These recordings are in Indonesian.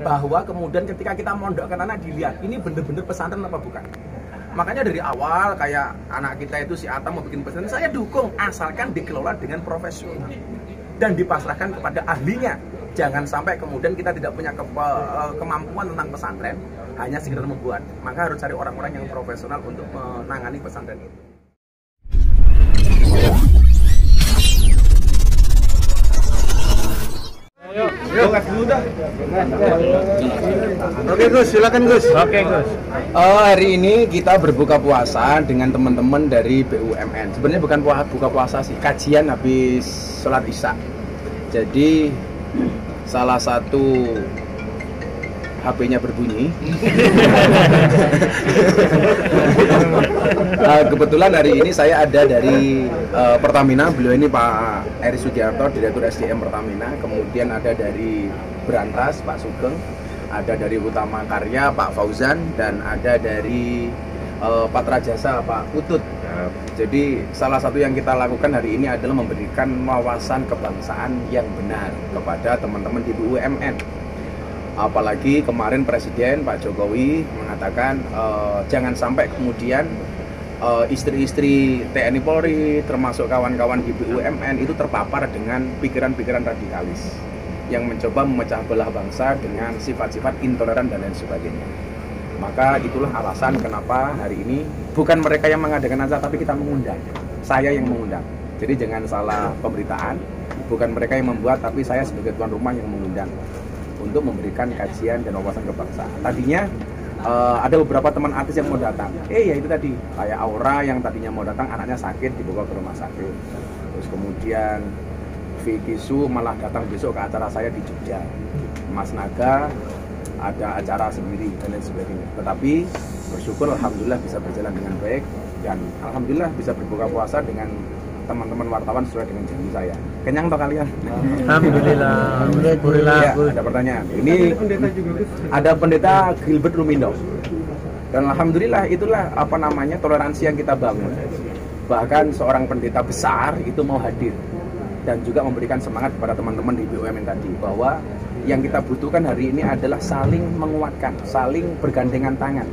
bahwa kemudian ketika kita mondokkan anak dilihat ini bener-bener pesantren apa bukan. Makanya dari awal kayak anak kita itu si Atam mau bikin pesantren, saya dukung asalkan dikelola dengan profesional dan dipasrahkan kepada ahlinya. Jangan sampai kemudian kita tidak punya kemampuan tentang pesantren, hanya sekedar membuat. Maka harus cari orang-orang yang profesional untuk menangani pesantren itu. Oke Gus, silakan Gus. Oke Gus. Hari ini kita berbuka puasa dengan teman-teman dari BUMN. Sebenarnya bukan buka puasa sih, kajian habis sholat Isya. Jadi salah satu HP-nya berbunyi. Kebetulan hari ini saya ada dari Pertamina. Beliau ini Pak Eri Sugiarto, Direktur SDM Pertamina. Kemudian ada dari Berantas Pak Sugeng, ada dari Utama Karya Pak Fauzan, dan ada dari Patra Jasa Pak Utut. Jadi salah satu yang kita lakukan hari ini adalah memberikan wawasan kebangsaan yang benar kepada teman-teman di BUMN. Apalagi kemarin Presiden Pak Jokowi mengatakan jangan sampai kemudian istri-istri TNI Polri termasuk kawan-kawan di BUMN itu terpapar dengan pikiran-pikiran radikalis yang mencoba memecah belah bangsa dengan sifat-sifat intoleran dan lain sebagainya. Maka itulah alasan kenapa hari ini bukan mereka yang mengadakan acara, tapi kita mengundang. Saya yang mengundang. Jadi jangan salah pemberitaan, bukan mereka yang membuat, tapi saya sebagai tuan rumah yang mengundang untuk memberikan kajian dan wawasan kebangsaan. Tadinya ada beberapa teman artis yang mau datang. Ya itu tadi, kayak Aura yang tadinya mau datang, anaknya sakit, dibawa ke rumah sakit. Terus kemudian Vicky Su malah datang besok ke acara saya di Jogja. Mas Naga ada acara sendiri dan lain sebagainya. Tetapi bersyukur alhamdulillah bisa berjalan dengan baik dan alhamdulillah bisa berbuka puasa dengan teman-teman wartawan sesuai dengan janji saya. Kenyang toh kalian? Alhamdulillah. Alhamdulillah. Ya, ada pertanyaan. Ini ada pendeta Gilbert Rumindo. Dan alhamdulillah itulah apa namanya toleransi yang kita bangun. Bahkan seorang pendeta besar itu mau hadir dan juga memberikan semangat kepada teman-teman di BUMN tadi bahwa yang kita butuhkan hari ini adalah saling menguatkan, saling bergandengan tangan,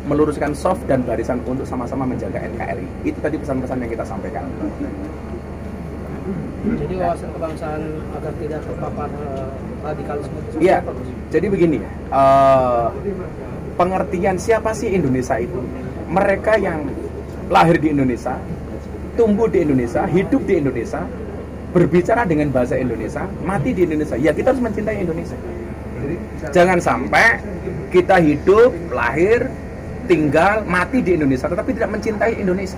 meluruskan soft dan barisan untuk sama-sama menjaga NKRI. Itu tadi pesan-pesan yang kita sampaikan. Jadi wawasan kebangsaan agar tidak terpapar radikalisme itu Iya. apa, Gus? Jadi begini, pengertian siapa sih Indonesia itu? Mereka yang lahir di Indonesia, tumbuh di Indonesia, hidup di Indonesia, berbicara dengan bahasa Indonesia, mati di Indonesia. Ya kita harus mencintai Indonesia. Jangan sampai kita hidup, lahir, tinggal, mati di Indonesia, tetapi tidak mencintai Indonesia.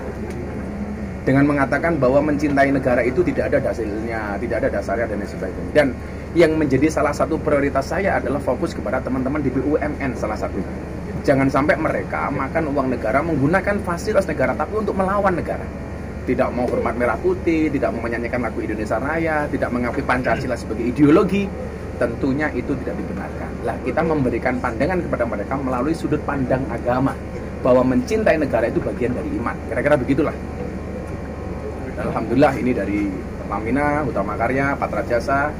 Dengan mengatakan bahwa mencintai negara itu tidak ada hasilnya, tidak ada dasarnya dan lain sebagainya. Dan yang menjadi salah satu prioritas saya adalah fokus kepada teman-teman di BUMN salah satunya. Jangan sampai mereka makan uang negara, menggunakan fasilitas negara, tapi untuk melawan negara. Tidak mau hormat merah putih, tidak mau menyanyikan lagu Indonesia Raya, tidak mengakui Pancasila sebagai ideologi, tentunya itu tidak dibenarkan. Lah kita memberikan pandangan kepada mereka melalui sudut pandang agama bahwa mencintai negara itu bagian dari iman. Kira-kira begitulah. Dan alhamdulillah ini dari Pertamina, Utama Karya, Patra Jasa,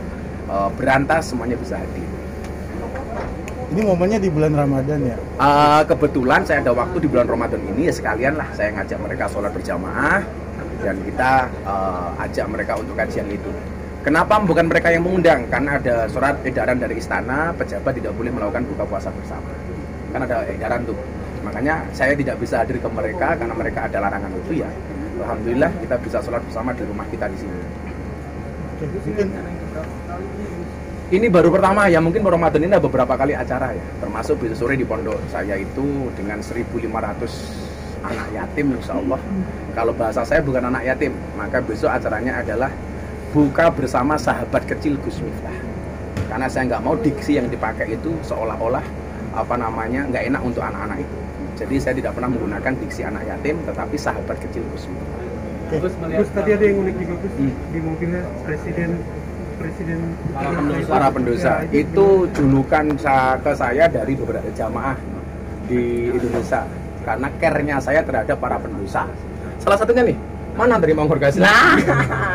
Berantas semuanya bisa hadir. Ini momennya di bulan Ramadan ya? Kebetulan saya ada waktu di bulan Ramadan ini, ya sekalian lah saya ngajak mereka sholat berjamaah dan kita ajak mereka untuk kajian itu. Kenapa bukan mereka yang mengundang? Karena ada surat edaran dari istana, pejabat tidak boleh melakukan buka puasa bersama. Kan ada edaran tuh. Makanya saya tidak bisa hadir ke mereka karena mereka ada larangan itu ya. Alhamdulillah kita bisa sholat bersama di rumah kita di sini. Ini baru pertama ya, mungkin Ramadan ini ada beberapa kali acara ya. Termasuk besok sore di pondok saya itu dengan 1.500 anak yatim insya Allah. Kalau bahasa saya bukan anak yatim, maka besok acaranya adalah buka bersama sahabat kecil Gus Miftah. Karena saya nggak mau diksi yang dipakai itu seolah-olah apa namanya nggak enak untuk anak-anak itu. Jadi saya tidak pernah menggunakan diksi anak yatim, tetapi sahabat kecil Gus Miftah. Gus, tadi ada yang unik juga Gus, di mobilnya presiden para pendosa itu julukan ke saya dari beberapa jamaah di Indonesia karena care-nya saya terhadap para pendosa. Salah satunya nih, mana dari Mangor Gas? Nah,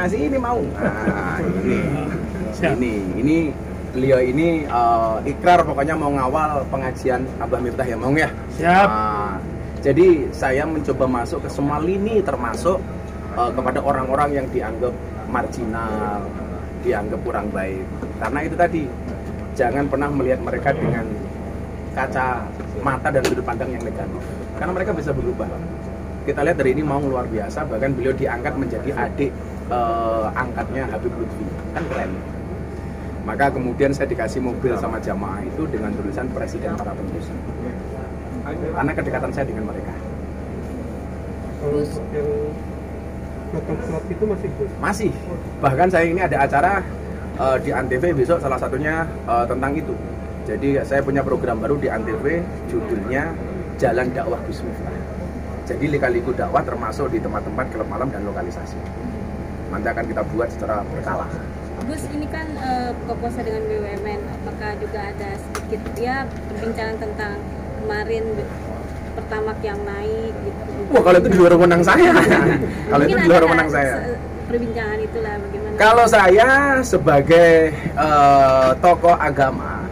sini mau. Nah, ini beliau ini ikrar pokoknya mau ngawal pengajian Abah Miftah ya, Mong ya. Siap. Jadi saya mencoba masuk ke semua lini, termasuk kepada orang-orang yang dianggap marginal, dianggap kurang baik. Karena itu tadi, jangan pernah melihat mereka dengan kaca mata dan sudut pandang yang negatif, karena mereka bisa berubah. Kita lihat dari ini Maung luar biasa, bahkan beliau diangkat menjadi adik angkatnya Habib Lutfi, kan keren. Maka kemudian saya dikasih mobil sama jamaah itu dengan tulisan Presiden Para Penerus, karena kedekatan saya dengan mereka. Kalau untuk yang nonton slot itu masih Gus? Masih, bahkan saya ini ada acara di Antv besok, salah satunya tentang itu. Jadi saya punya program baru di Antv, judulnya Jalan Dakwah Gus Miftah. Jadi lika-liku dakwah termasuk di tempat-tempat klub malam dan lokalisasi. Nanti akan kita buat secara berkala. Gus, ini kan buka puasa dengan BUMN, apakah juga ada sedikit ya perbincangan tentang kemarin Pertamax yang naik gitu? Wah, kalau itu di luar wewenang saya. Kalau itu Mungkin di luar ada wewenang saya. Perbincangan itulah bagaimana? Kalau saya sebagai tokoh agama,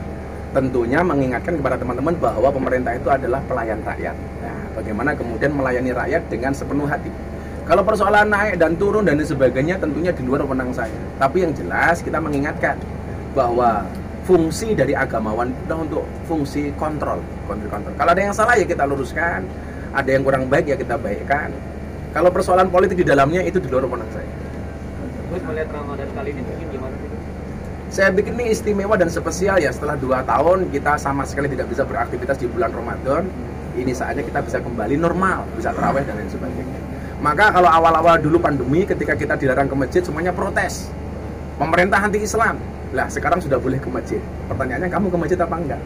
tentunya mengingatkan kepada teman-teman bahwa pemerintah itu adalah pelayan rakyat. Nah, bagaimana kemudian melayani rakyat dengan sepenuh hati. Kalau persoalan naik dan turun dan sebagainya tentunya di luar wewenang saya. Tapi yang jelas kita mengingatkan bahwa fungsi dari agamawan itu untuk fungsi kontrol. Kalau ada yang salah ya kita luruskan, ada yang kurang baik ya kita baikkan. Kalau persoalan politik di dalamnya itu di luar wewenang saya. Gus, melihat Ramadan kali ini mungkin gimana sih? Saya bikin ini istimewa dan spesial ya, setelah 2 tahun kita sama sekali tidak bisa beraktivitas di bulan Ramadan. Ini saatnya kita bisa kembali normal, bisa tarawih dan lain sebagainya. Maka kalau awal-awal dulu pandemi ketika kita dilarang ke masjid semuanya protes. Pemerintah anti Islam. Lah sekarang sudah boleh ke masjid. Pertanyaannya kamu ke masjid apa enggak?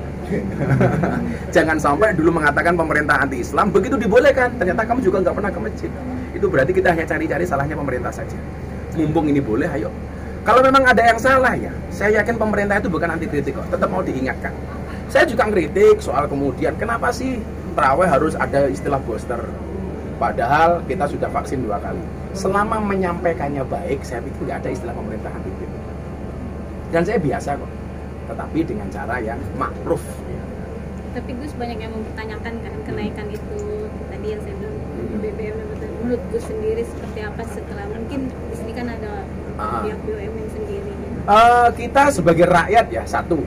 Jangan sampai dulu mengatakan pemerintah anti Islam, begitu dibolehkan ternyata kamu juga nggak pernah ke masjid. Itu berarti kita hanya cari-cari salahnya pemerintah saja. Mumpung ini boleh, ayo. Kalau memang ada yang salah ya, saya yakin pemerintah itu bukan anti kritik kok, tetap mau diingatkan. Saya juga ngeritik soal kemudian kenapa sih tarawih harus ada istilah booster. Padahal kita sudah vaksin 2 kali. Selama menyampaikannya baik, saya pikir nggak ada istilah pemerintah anti kritik. Dan saya biasa kok, tetapi dengan cara yang makruf. Tapi Gus, banyak yang mempertanyakan kan kenaikan itu tadi yang saya bilang BBM. Menurut Gus sendiri seperti apa setelah mungkin di sini kan ada pihak BUMN sendiri. Kita sebagai rakyat ya satu,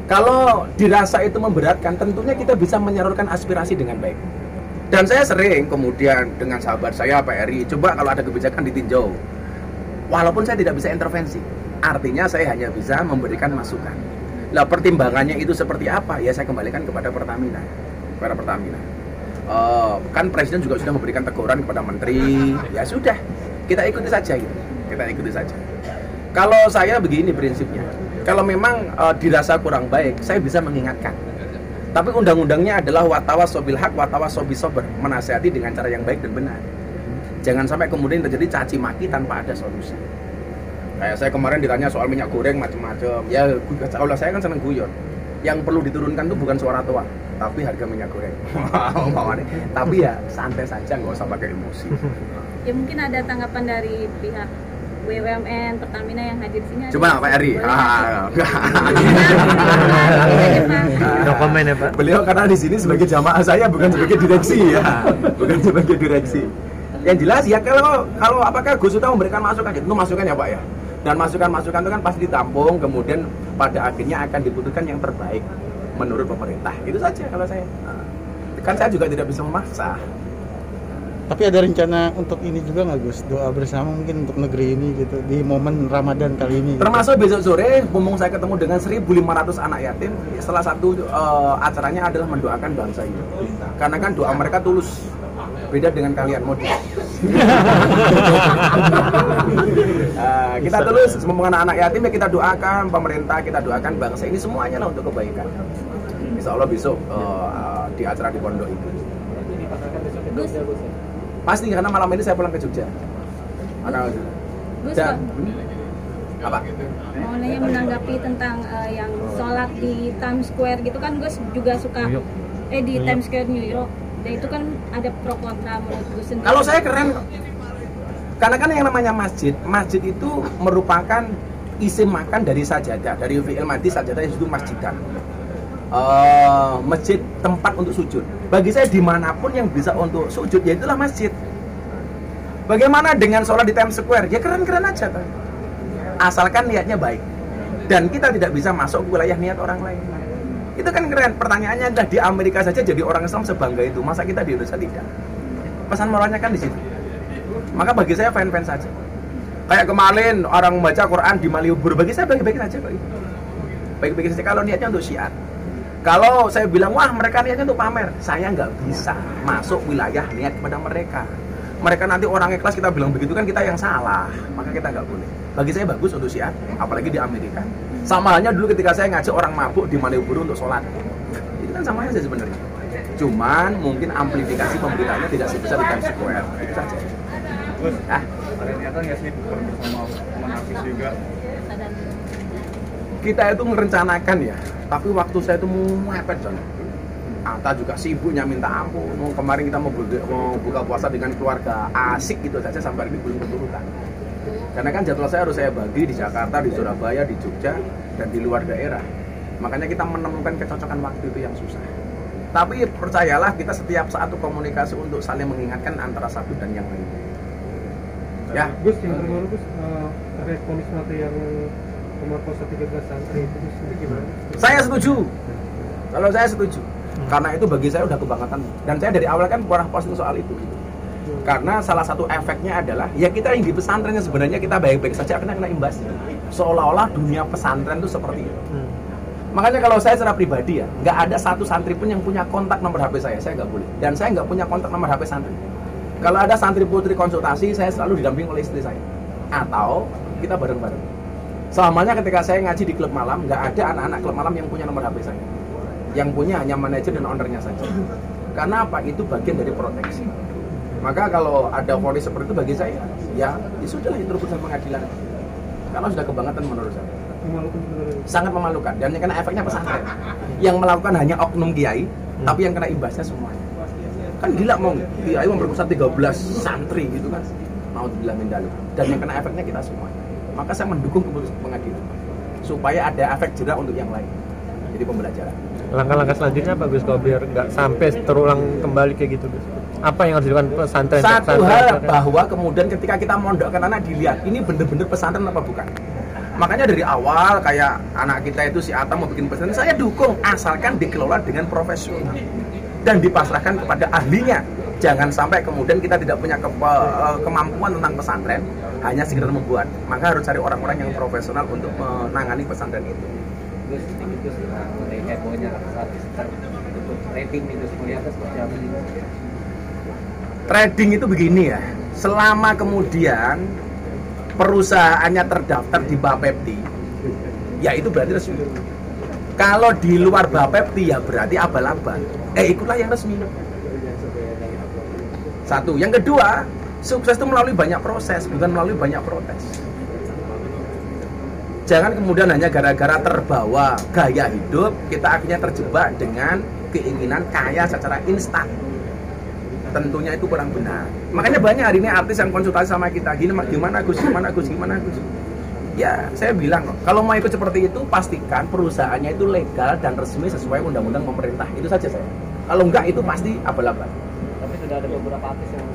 kalau dirasa itu memberatkan, tentunya kita bisa menyalurkan aspirasi dengan baik. Dan saya sering kemudian dengan sahabat saya Pak Eri, coba kalau ada kebijakan ditinjau. Walaupun saya tidak bisa intervensi, artinya saya hanya bisa memberikan masukan. Lah pertimbangannya itu seperti apa? Ya saya kembalikan kepada Pertamina. Kan Presiden juga sudah memberikan teguran kepada Menteri. Ya sudah, kita ikuti saja gitu. Kita ikuti saja. Kalau saya begini prinsipnya, kalau memang dirasa kurang baik, saya bisa mengingatkan. Tapi undang-undangnya adalah watawasobil haq, watawasobil sober, menasihati dengan cara yang baik dan benar. Jangan sampai kemudian terjadi caci maki tanpa ada solusi. Kayak saya kemarin ditanya soal minyak goreng macam-macam. Ya, kalau saya kan seneng guyon. Yang perlu diturunkan itu bukan suara tua, tapi harga minyak goreng. Tapi ya santai saja, nggak usah pakai emosi. Ya mungkin ada tanggapan dari pihak BUMN Pertamina yang hadir di sini. Coba Pak Eri. No komen ya Pak. Beliau karena di sini sebagai jamaah saya, bukan sebagai direksi ya. Bukan sebagai direksi. Yang jelas ya kalau apakah Gus sudah memberikan masukan, itu masukan ya Pak ya. Dan masukan-masukan itu kan pasti ditampung, kemudian pada akhirnya akan diputuskan yang terbaik menurut pemerintah. Itu saja kalau saya. Kan saya juga tidak bisa memaksa. Tapi ada rencana untuk ini juga nggak Gus? Doa bersama mungkin untuk negeri ini gitu di momen Ramadan kali ini. Termasuk besok sore, mumpung saya ketemu dengan 1.500 anak yatim, salah satu acaranya adalah mendoakan bangsa ini. Karena kan doa mereka tulus, beda dengan kalian modus. Kita tulus, mumpung anak yatim ya kita doakan pemerintah, kita doakan bangsa ini semuanya lah untuk kebaikan. Insya Allah besok di acara di pondok itu. Gus, Pasti karena malam ini saya pulang ke Jogja. Gus, Apa? mau nanya menanggapi tentang yang sholat di Times Square gitu kan Gus juga suka di Times Square New York. Dan itu kan ada pro kontra menurut Gus sendiri. Kalau saya keren kok. Karena kan yang namanya masjid itu merupakan isim makan dari sajadah, dari fi'il madhi sajadah itu masjidan. Masjid tempat untuk sujud. Bagi saya dimanapun yang bisa untuk sujud, ya itulah masjid. Bagaimana dengan sholat di Times Square? Ya keren-keren aja kan? Asalkan niatnya baik. Dan kita tidak bisa masuk ke wilayah niat orang lain. Itu kan keren. Pertanyaannya adalah di Amerika saja jadi orang Islam sebangga itu, masa kita di Indonesia tidak? Pesan moralnya kan di situ. Maka bagi saya fine-fine saja. Kayak kemarin orang membaca Quran di Malioboro, bagi saya baik-baik saja kok itu. Baik-baik saja kalau niatnya untuk syiar. Kalau saya bilang, wah mereka niatnya untuk pamer, saya nggak bisa masuk wilayah niat kepada mereka. Mereka nanti orang ikhlas kita bilang begitu kan kita yang salah, maka kita nggak boleh. Bagi saya bagus untuk syiar, apalagi di Amerika. Sama halnya dulu ketika saya ngajak orang mabuk di Malioboro untuk sholat, itu kan sama aja sebenarnya. Cuman mungkin amplifikasi pemberitaannya tidak sebesar di Times Square, itu saja. Terus, ada niatan nggak sih bersama teman artis juga? Kita itu merencanakan ya, tapi waktu saya itu mepet John. Ata juga sibuknya minta ampun. Kemarin kita mau buka puasa dengan keluarga asik gitu saja sampai ini belum keturutan. Karena kan jadwal saya harus saya bagi di Jakarta, di Surabaya, di Jogja, dan di luar daerah. Makanya kita menemukan kecocokan waktu itu yang susah. Tapi percayalah kita setiap saat itu komunikasi untuk saling mengingatkan antara satu dan yang lain. Ya. Gus, yang terbaru Gus, ada ponis mati yang pemerkosa 13 santri itu gimana? Saya setuju. Kalau saya setuju. Karena itu bagi saya udah kebangetan. Dan saya dari awal kan pernah posting soal itu. Karena salah satu efeknya adalah ya kita yang di pesantrennya sebenarnya kita baik-baik saja kena imbas. Seolah-olah dunia pesantren itu seperti itu. Makanya kalau saya secara pribadi ya, nggak ada satu santri pun yang punya kontak nomor HP saya nggak boleh. Dan saya nggak punya kontak nomor HP santri. Kalau ada santri putri konsultasi, saya selalu didampingi oleh istri saya. Atau kita bareng-bareng. Selamanya ketika saya ngaji di klub malam, nggak ada anak-anak klub malam yang punya nomor HP saya. Yang punya hanya manajer dan ownernya saja. Karena apa? Itu bagian dari proteksi. Maka kalau ada vonis seperti itu bagi saya, ya sudahlah itu urusan pengadilan. Karena sudah kebangetan menurut saya. Sangat memalukan. Dan yang kena efeknya pesantren. Yang melakukan hanya oknum kiai, tapi yang kena imbasnya semuanya. Kan gila mau kiai memperkosa 13 santri gitu kan. Mau dibilang mendalu. Dan yang kena efeknya kita semuanya. Maka saya mendukung keputusan pengadilan. Supaya ada efek jerak untuk yang lain. Jadi pembelajaran. Langkah-langkah selanjutnya apa Gus kalau biar nggak sampai terulang kembali kayak gitu Gus? Apa yang harus dilakukan pesantren? Satu hal bahwa kemudian ketika kita mondokkan anak dilihat ini bener-bener pesantren apa bukan. Makanya dari awal kayak anak kita itu si Atta mau bikin pesantren, saya dukung asalkan dikelola dengan profesional dan dipasrahkan kepada ahlinya. Jangan sampai kemudian kita tidak punya kemampuan tentang pesantren, hanya sekedar membuat. Maka harus cari orang-orang yang profesional untuk menangani pesantren itu. Gus, mengenai hebohnya saat untuk trading itu semuanya seperti apa sih? Trading itu begini ya, selama kemudian perusahaannya terdaftar di Bapepti, ya itu berarti resmi. Kalau di luar Bapepti ya berarti abal-abal. Ikulah yang resmi. Satu, yang kedua, sukses itu melalui banyak proses, bukan melalui banyak protes. Jangan kemudian hanya gara-gara terbawa gaya hidup, kita akhirnya terjebak dengan keinginan kaya secara instan. Tentunya itu kurang benar. Makanya banyak hari ini artis yang konsultasi sama kita, gimana Gus. Ya, saya bilang, kalau mau ikut seperti itu, pastikan perusahaannya itu legal dan resmi sesuai undang-undang pemerintah. Itu saja saya. Kalau enggak, itu pasti abal-abal. Tapi sudah ada beberapa artis yang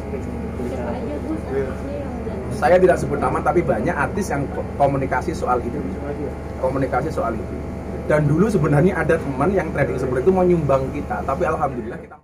Saya tidak sebut nama, tapi banyak artis yang komunikasi soal itu. Dan dulu sebenarnya ada teman yang trading seperti itu mau nyumbang kita, tapi alhamdulillah kita